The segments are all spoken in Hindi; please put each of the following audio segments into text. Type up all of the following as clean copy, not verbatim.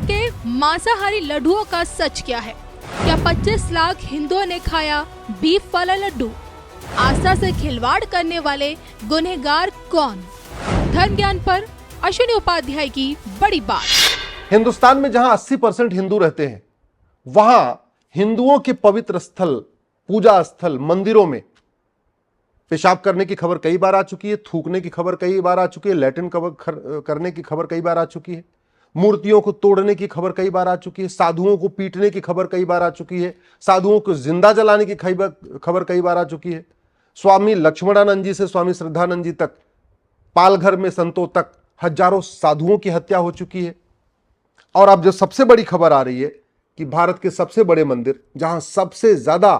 बिहार के मांसाहारी लड्डुओं का सच क्या है? क्या 25 लाख हिंदुओं ने खाया बीफ वाला लड्डू? आस्था से खिलवाड़ करने वाले गुनहगार कौन? धर्म ज्ञान पर अश्विनी उपाध्याय की बड़ी बात। हिंदुस्तान में जहां 80% हिंदू रहते हैं, वहां हिंदुओं के पवित्र स्थल, पूजा स्थल, मंदिरों में पेशाब करने की खबर कई बार आ चुकी है, थूकने की खबर कई बार आ चुकी है, लैट्रिन करने की खबर कई बार आ चुकी है, मूर्तियों को तोड़ने की खबर कई बार आ चुकी है, साधुओं को पीटने की खबर कई बार आ चुकी है, साधुओं को जिंदा जलाने की खबर कई बार आ चुकी है। स्वामी लक्ष्मणानंद जी से स्वामी श्रद्धानंद जी तक, पालघर में संतों तक हजारों साधुओं की हत्या हो चुकी है। और अब जो सबसे बड़ी खबर आ रही है कि भारत के सबसे बड़े मंदिर, जहां सबसे ज्यादा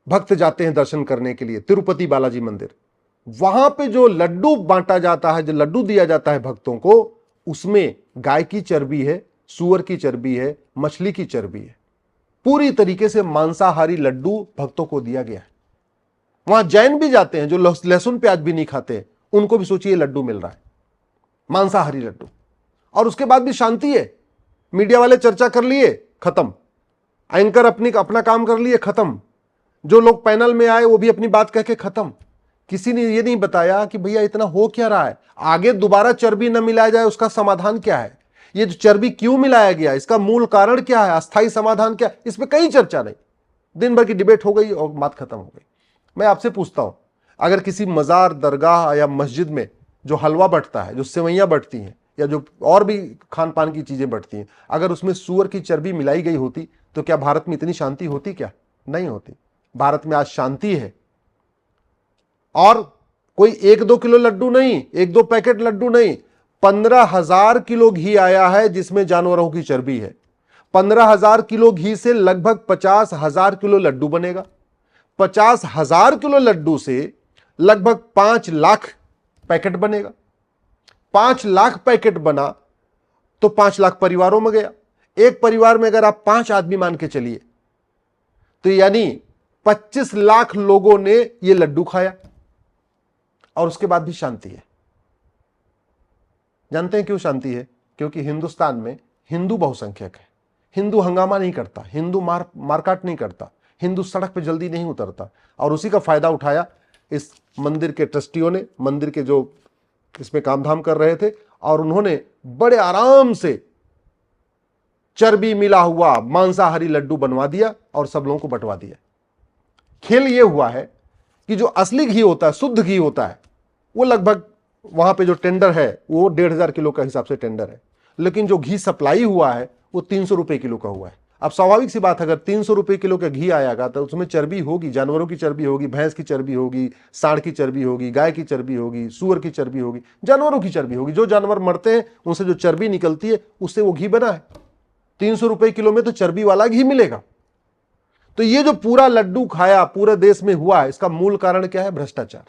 भक्त जाते हैं दर्शन करने के लिए, तिरुपति बालाजी मंदिर, वहां पे जो लड्डू बांटा जाता है, जो लड्डू दिया जाता है भक्तों को, उसमें गाय की चर्बी है, सूअर की चर्बी है, मछली की चर्बी है। पूरी तरीके से मांसाहारी लड्डू भक्तों को दिया गया है। वहां जैन भी जाते हैं जो लहसुन प्याज भी नहीं खाते, उनको भी सोचिए लड्डू मिल रहा है, मांसाहारी लड्डू। और उसके बाद भी शांति है। मीडिया वाले चर्चा कर लिए, खत्म। एंकर अपना काम कर लिए, खत्म। जो लोग पैनल में आए वो भी अपनी बात कह के खत्म। किसी ने ये नहीं बताया कि भैया इतना हो क्या रहा है, आगे दोबारा चर्बी न मिलाया जाए उसका समाधान क्या है, ये जो चर्बी क्यों मिलाया गया, इसका मूल कारण क्या है, अस्थायी समाधान क्या, इस पर कहीं चर्चा नहीं। दिन भर की डिबेट हो गई और बात खत्म हो गई। मैं आपसे पूछता हूं, अगर किसी मजार, दरगाह या मस्जिद में जो हलवा बंटता है, जो सेवैयां बंटती हैं, या जो और भी खान पान की चीजें बंटती हैं, अगर उसमें सूअर की चर्बी मिलाई गई होती तो क्या भारत में इतनी शांति होती? क्या नहीं होती। भारत में आज शांति है। और कोई 1-2 किलो लड्डू नहीं, 1-2 पैकेट लड्डू नहीं, 15,000 किलो घी आया है जिसमें जानवरों की चर्बी है। 15,000 किलो घी से लगभग 50,000 किलो लड्डू बनेगा। 50,000 किलो लड्डू से लगभग 5 लाख पैकेट बनेगा। 5 लाख पैकेट बना तो 5 लाख परिवारों में गया। एक परिवार में अगर आप 5 आदमी मान के चलिए तो यानी 25 लाख लोगों ने यह लड्डू खाया, और उसके बाद भी शांति है। जानते हैं क्यों शांति है? क्योंकि हिंदुस्तान में हिंदू बहुसंख्यक है। हिंदू हंगामा नहीं करता, हिंदू मारकाट नहीं करता, हिंदू सड़क पे जल्दी नहीं उतरता। और उसी का फायदा उठाया इस मंदिर के ट्रस्टियों ने, मंदिर के जो इसमें काम धाम कर रहे थे, और उन्होंने बड़े आराम से चर्बी मिला हुआ मांसाहारी लड्डू बनवा दिया और सब लोगों को बंटवा दिया। खेल यह हुआ है कि जो असली घी होता है, शुद्ध घी होता है, वो लगभग वहां पे जो टेंडर है वो 1,500 किलो का हिसाब से टेंडर है, लेकिन जो घी सप्लाई हुआ है वो 300 रुपए किलो का हुआ है। अब स्वाभाविक सी बात, अगर 300 रुपए किलो का घी आएगा तो उसमें चर्बी होगी, जानवरों की चर्बी होगी, भैंस की चर्बी होगी, सांड की चर्बी होगी, गाय की चर्बी होगी, सूअर की चर्बी होगी, जानवरों की चर्बी होगी। जो जानवर मरते हैं उनसे जो चर्बी निकलती है उससे वो घी बना है। 300 रुपए किलो में तो चर्बी वाला घी मिलेगा। तो ये जो पूरा लड्डू खाया पूरे देश में हुआ है, इसका मूल कारण क्या है? भ्रष्टाचार।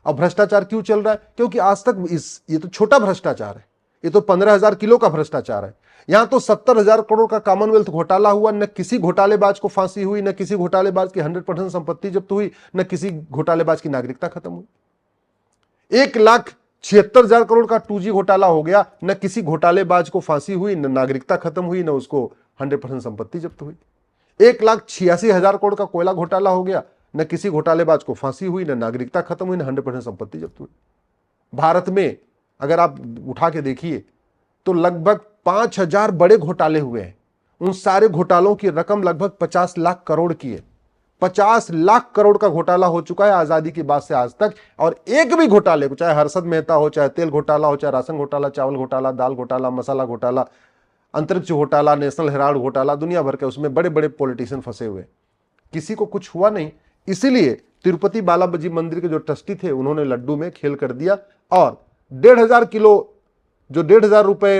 और भ्रष्टाचार क्यों चल रहा है? क्योंकि आज तक ये तो छोटा भ्रष्टाचार है, ये तो 15,000 किलो का भ्रष्टाचार है। यहां तो 70,000 करोड़ का कॉमनवेल्थ घोटाला हुआ, न किसी घोटालेबाज को फांसी हुई, न किसी घोटालेबाज की 100% संपत्ति जब्त हुई, न किसी घोटालेबाज की नागरिकता खत्म हुई। 1,76,000 करोड़ का 2G घोटाला हो गया, न किसी घोटालेबाज को फांसी हुई, न नागरिकता खत्म हुई, न उसको 100% संपत्ति जब्त हुई। 1,86,000 करोड़ का कोयला घोटाला हो गया, न किसी घोटालेबाज को फांसी हुई, न नागरिकता खत्म हुई, न 100% संपत्ति जब्त हुई। भारत में अगर आप उठा के देखिए तो लगभग 5,000 बड़े घोटाले हुए हैं। उन सारे घोटालों की रकम लगभग 50 लाख करोड़ की है। 50 लाख करोड़ का घोटाला हो चुका है आजादी के बाद से आज तक। और एक भी घोटाले को, चाहे हर्षद मेहता हो, चाहे तेल घोटाला हो, चाहे राशन घोटाला, चावल घोटाला, दाल घोटाला, मसाला घोटाला, अंतरिक्ष घोटाला, नेशनल हेराल्ड घोटाला, दुनिया भर के उसमें बड़े बड़े पॉलिटिशियन फंसे हुए, किसी को कुछ हुआ नहीं। इसीलिए तिरुपति बालाजी मंदिर के जो ट्रस्टी थे उन्होंने लड्डू में खेल कर दिया, और 1,500 किलो, जो 1,500 रुपए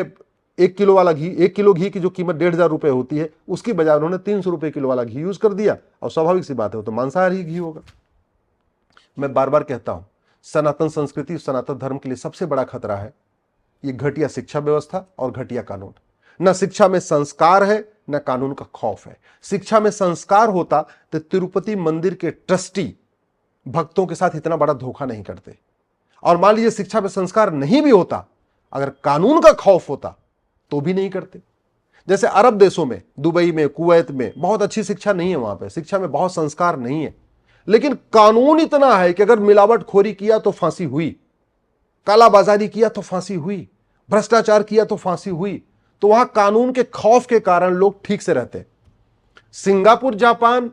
1 किलो वाला घी, 1 किलो घी की जो कीमत 1,500 रुपए होती है, उसकी बजाय उन्होंने 300 रुपए किलो वाला घी यूज कर दिया। और स्वाभाविक सी बात है वो तो मांसाहारी घी होगा। मैं बार बार कहता हूं, सनातन संस्कृति, सनातन धर्म के लिए सबसे बड़ा खतरा है ये घटिया शिक्षा व्यवस्था और घटिया कानून। न शिक्षा में संस्कार है, न कानून का खौफ है। शिक्षा में संस्कार होता तो तिरुपति मंदिर के ट्रस्टी भक्तों के साथ इतना बड़ा धोखा नहीं करते। और मान लीजिए शिक्षा में संस्कार नहीं भी होता, अगर कानून का खौफ होता तो भी नहीं करते। जैसे अरब देशों में, दुबई में, कुवैत में बहुत अच्छी शिक्षा नहीं है, वहां पे शिक्षा में बहुत संस्कार नहीं है, लेकिन कानून इतना है कि अगर मिलावटखोरी किया तो फांसी हुई, कालाबाजारी किया तो फांसी हुई, भ्रष्टाचार किया तो फांसी हुई। तो वहां कानून के खौफ के कारण लोग ठीक से रहते। सिंगापुर, जापान,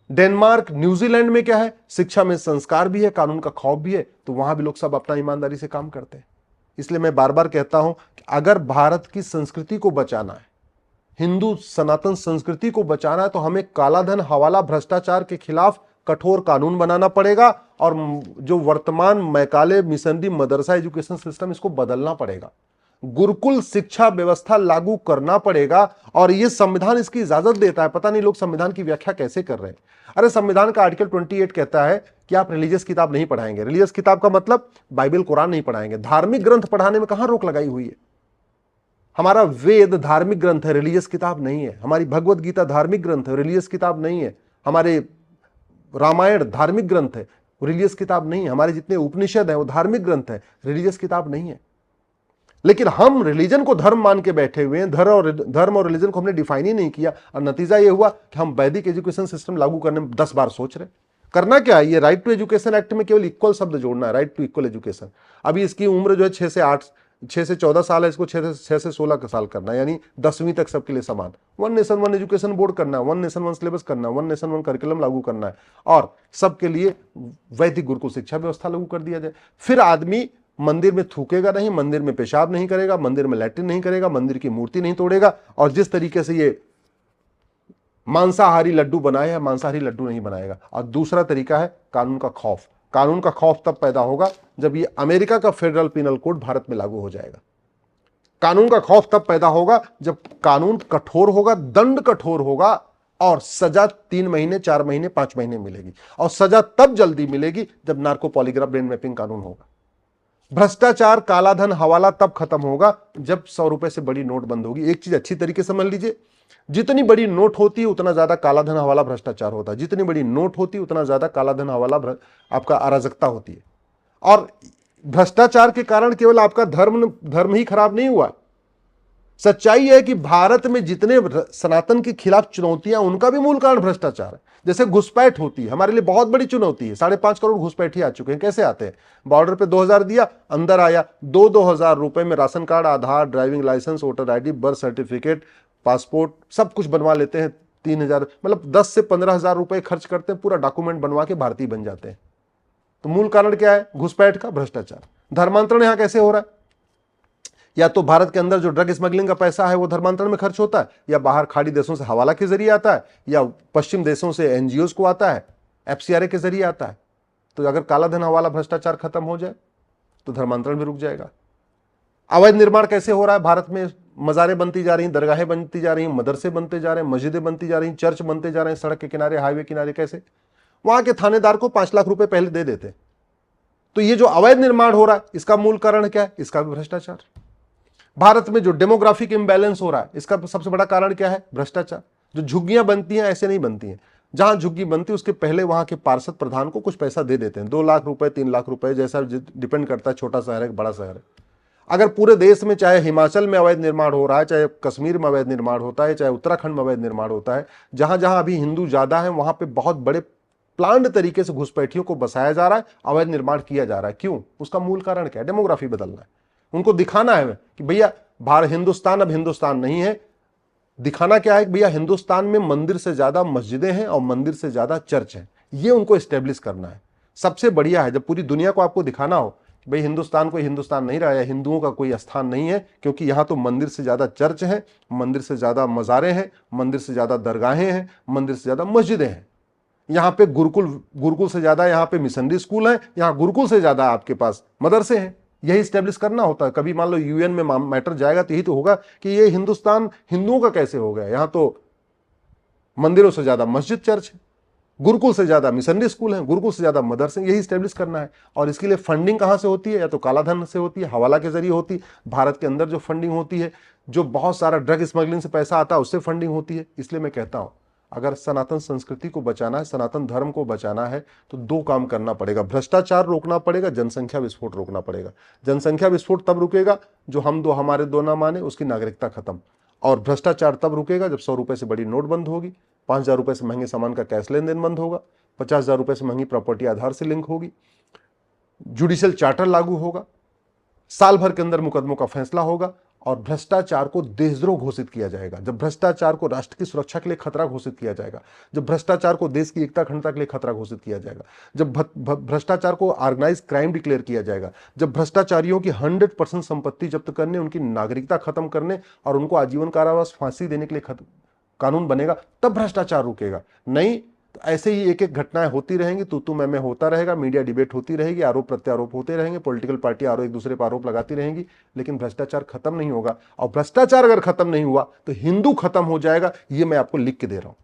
डेनमार्क, न्यूजीलैंड में क्या है, शिक्षा में संस्कार भी है, कानून का खौफ भी है, तो वहां भी लोग सब अपना ईमानदारी से काम करते हैं। इसलिए मैं बार बार कहता हूं कि अगर भारत की संस्कृति को बचाना है, हिंदू सनातन संस्कृति को बचाना है, तो हमें कालाधन, हवाला, भ्रष्टाचार के खिलाफ कठोर कानून बनाना पड़ेगा और जो वर्तमान मैकाले मिशनरी मदरसा एजुकेशन सिस्टम, इसको बदलना पड़ेगा, गुरुकुल शिक्षा व्यवस्था लागू करना पड़ेगा। और यह संविधान इसकी इजाजत देता है। पता नहीं लोग संविधान की व्याख्या कैसे कर रहे हैं। अरे संविधान का आर्टिकल 28 कहता है कि आप रिलीजियस किताब नहीं पढ़ाएंगे। रिलीजियस किताब का मतलब बाइबल, कुरान नहीं पढ़ाएंगे। धार्मिक ग्रंथ पढ़ाने में कहां रोक लगाई हुई है? हमारा वेद धार्मिक ग्रंथ है, रिलीजियस किताब नहीं है। हमारी भगवत गीता धार्मिक ग्रंथ है, रिलीजियस किताब नहीं है। हमारे रामायण धार्मिक ग्रंथ है, रिलीजियस किताब नहीं है। हमारे जितने उपनिषद है वो धार्मिक ग्रंथ है, रिलीजियस किताब नहीं है। लेकिन हम रिलीजन को धर्म मान के बैठे हुए हैं। धर्म और रिलीजन को हमने डिफाइन ही नहीं किया, और नतीजा ये हुआ कि हम वैदिक एजुकेशन सिस्टम लागू करने में 10 बार सोच रहे। करना क्या है? ये राइट टू एजुकेशन एक्ट में केवल इक्वल शब्द जोड़ना है, राइट टू इक्वल एजुकेशन। अभी इसकी उम्र जो है 6 से 14 साल है, इसको 6 से 16 साल करना है, यानी 10वीं तक सबके लिए समान। One nation one education board करना है, वन नेशन वन सिलेबस करना है, वन नेशन वन करिकुलम लागू करना है, और सबके लिए वैदिक गुरुकुल शिक्षा व्यवस्था लागू कर दिया जाए। फिर आदमी मंदिर में थूकेगा नहीं, मंदिर में पेशाब नहीं करेगा, मंदिर में लैट्रिन नहीं करेगा, मंदिर की मूर्ति नहीं तोड़ेगा, और जिस तरीके से ये मांसाहारी लड्डू बनाए हैं, मांसाहारी लड्डू नहीं बनाएगा। और दूसरा तरीका है कानून का खौफ। कानून का खौफ तब पैदा होगा जब ये अमेरिका का फेडरल पिनल कोड भारत में लागू हो जाएगा। कानून का खौफ तब पैदा होगा जब कानून कठोर होगा, दंड कठोर होगा, और सजा 3 महीने, 4 महीने, 5 महीने मिलेगी। और सजा तब जल्दी मिलेगी जब नार्को पॉलीग्राफ ब्रेन मैपिंग कानून होगा। भ्रष्टाचार, कालाधन, हवाला तब खत्म होगा जब 100 रुपए से बड़ी नोट बंद होगी। एक चीज अच्छी तरीके से समझ लीजिए, जितनी बड़ी नोट होती है उतना ज्यादा कालाधन, हवाला, भ्रष्टाचार होता है। जितनी बड़ी नोट होती है उतना ज्यादा कालाधन, हवाला, आपका अराजकता होती है। और भ्रष्टाचार के कारण केवल आपका धर्म ही खराब नहीं हुआ। सच्चाई है कि भारत में जितने सनातन के खिलाफ चुनौतियां, उनका भी मूल कारण भ्रष्टाचार है। जैसे घुसपैठ होती है, हमारे लिए बहुत बड़ी चुनौती है। 5.5 करोड़ घुसपैठी आ चुके हैं। कैसे आते हैं? बॉर्डर पे 2000 दिया, अंदर आया, 2-2 हजार रुपए में ration card, Aadhaar, driving licence, voter ID, birth certificate, passport, सब कुछ बनवा लेते हैं। 3000, मतलब 10 से 15 हजार रुपए खर्च करते हैं, पूरा डॉक्यूमेंट बनवा के भारतीय बन जाते हैं। तो मूल कारण क्या है? घुसपैठ का, भ्रष्टाचार। धर्मांतरण यहां कैसे हो रहा है? या तो भारत के अंदर जो ड्रग स्मगलिंग का पैसा है वो धर्मांतरण में खर्च होता है, या बाहर खाड़ी देशों से हवाला के जरिए आता है, या पश्चिम देशों से NGOs को आता है, FCRA के जरिए आता है। तो अगर काला धन, हवाला, भ्रष्टाचार खत्म हो जाए तो धर्मांतरण भी रुक जाएगा। अवैध निर्माण कैसे हो रहा है भारत में? मज़ारें बनती जा रही, दरगाहें बनती जा रही, मदरसे बनते जा रहे हैं, मस्जिदें बनती जा रही, चर्च बनते जा रहे हैं, सड़क के किनारे, हाईवे किनारे। कैसे? वहां के थानेदार को 5 लाख रुपए पहले दे देते। तो ये जो अवैध निर्माण हो रहा है, इसका मूल कारण क्या है? इसका भी भ्रष्टाचार। भारत में जो डेमोग्राफिक इम्बैलेंस हो रहा है, इसका सबसे बड़ा कारण क्या है? भ्रष्टाचार। जो झुग्गियां बनती हैं ऐसे नहीं बनती हैं। जहां झुग्गी बनती है उसके पहले वहां के पार्षद प्रधान को कुछ पैसा दे देते हैं, 2 लाख रुपए, 3 लाख रुपए, जैसा डिपेंड करता है, छोटा शहर है बड़ा शहर है। अगर पूरे देश में, चाहे हिमाचल में अवैध निर्माण हो रहा है, चाहे कश्मीर में अवैध निर्माण होता है, चाहे उत्तराखंड में अवैध निर्माण होता है, जहां जहां अभी हिंदू ज्यादा है वहां पे बहुत बड़े प्लान्ड तरीके से घुसपैठियों को बसाया जा रहा है, अवैध निर्माण किया जा रहा है। क्यों? उसका मूल कारण क्या है? डेमोग्राफी बदलना है। उनको दिखाना है कि भैया हिंदुस्तान अब हिंदुस्तान नहीं है। दिखाना क्या है कि भैया हिंदुस्तान में मंदिर से ज्यादा मस्जिदें हैं और मंदिर से ज्यादा चर्च हैं। ये उनको एस्टेब्लिश करना है। सबसे बढ़िया है जब पूरी दुनिया को आपको दिखाना हो कि भाई हिंदुस्तान कोई हिंदुस्तान नहीं रहा है, हिंदुओं का कोई स्थान नहीं है, क्योंकि यहां तो मंदिर से ज्यादा चर्च हैं, मंदिर से ज्यादा मज़ारें हैं, मंदिर से ज्यादा दरगाहें हैं, मंदिर से ज्यादा मस्जिदें हैं। यहाँ पे गुरुकुल से ज्यादा यहाँ पे मिशनरी स्कूल है, यहाँ गुरुकुल से ज्यादा आपके पास मदरसे हैं। यही स्टेब्लिश करना होता है। कभी मान लो UN में मैटर जाएगा तो यही तो होगा कि ये हिंदुस्तान हिंदुओं का कैसे हो गया। यहाँ तो मंदिरों से ज्यादा मस्जिद, चर्च है, गुरुकुल से ज्यादा मिशनरी स्कूल हैं, गुरुकुल से ज्यादा मदरसे, यही स्टेब्लिश करना है। और इसके लिए फंडिंग कहाँ से होती है? या तो कालाधन से होती है, हवाला के जरिए होती है। भारत के अंदर जो फंडिंग होती है, जो बहुत सारा ड्रग स्मगलिंग से पैसा आता है, उससे फंडिंग होती है। इसलिए मैं कहता हूं, अगर सनातन संस्कृति को बचाना है, सनातन धर्म को बचाना है, तो 2 काम करना पड़ेगा। भ्रष्टाचार रोकना पड़ेगा, जनसंख्या विस्फोट रोकना पड़ेगा। जनसंख्या विस्फोट तब रुकेगा जो हमारे दो ना माने, उसकी नागरिकता खत्म। और भ्रष्टाचार तब रुकेगा जब 100 रुपए से बड़ी नोट बंद होगी, 5,000 रुपए से महंगे सामान का कैश लेन देन बंद होगा, 50,000 रुपए से महंगी प्रॉपर्टी आधार से लिंक होगी, जुडिशियल चार्टर लागू होगा, साल भर के अंदर मुकदमों का फैसला होगा और भ्रष्टाचार को देशद्रोह घोषित किया जाएगा। जब भ्रष्टाचार को राष्ट्र की सुरक्षा के लिए खतरा घोषित किया जाएगा, जब भ्रष्टाचार को देश की एकता अखंडता के लिए खतरा घोषित किया जाएगा, जब भ्रष्टाचार को ऑर्गेनाइज क्राइम डिक्लेयर किया जाएगा, जब भ्रष्टाचारियों की 100% संपत्ति जब्त करने, उनकी नागरिकता खत्म करने और उनको आजीवन कारावास फांसी देने के लिए कानून बनेगा, तब भ्रष्टाचार रुकेगा। नहीं तो ऐसे ही एक एक घटनाएं होती रहेंगी, तू मैं होता रहेगा, मीडिया डिबेट होती रहेगी, आरोप प्रत्यारोप होते रहेंगे, पॉलिटिकल पार्टी एक दूसरे पर आरोप लगाती रहेंगी, लेकिन भ्रष्टाचार खत्म नहीं होगा। और भ्रष्टाचार अगर खत्म नहीं हुआ तो हिंदू खत्म हो जाएगा, ये मैं आपको लिख के दे रहा हूं।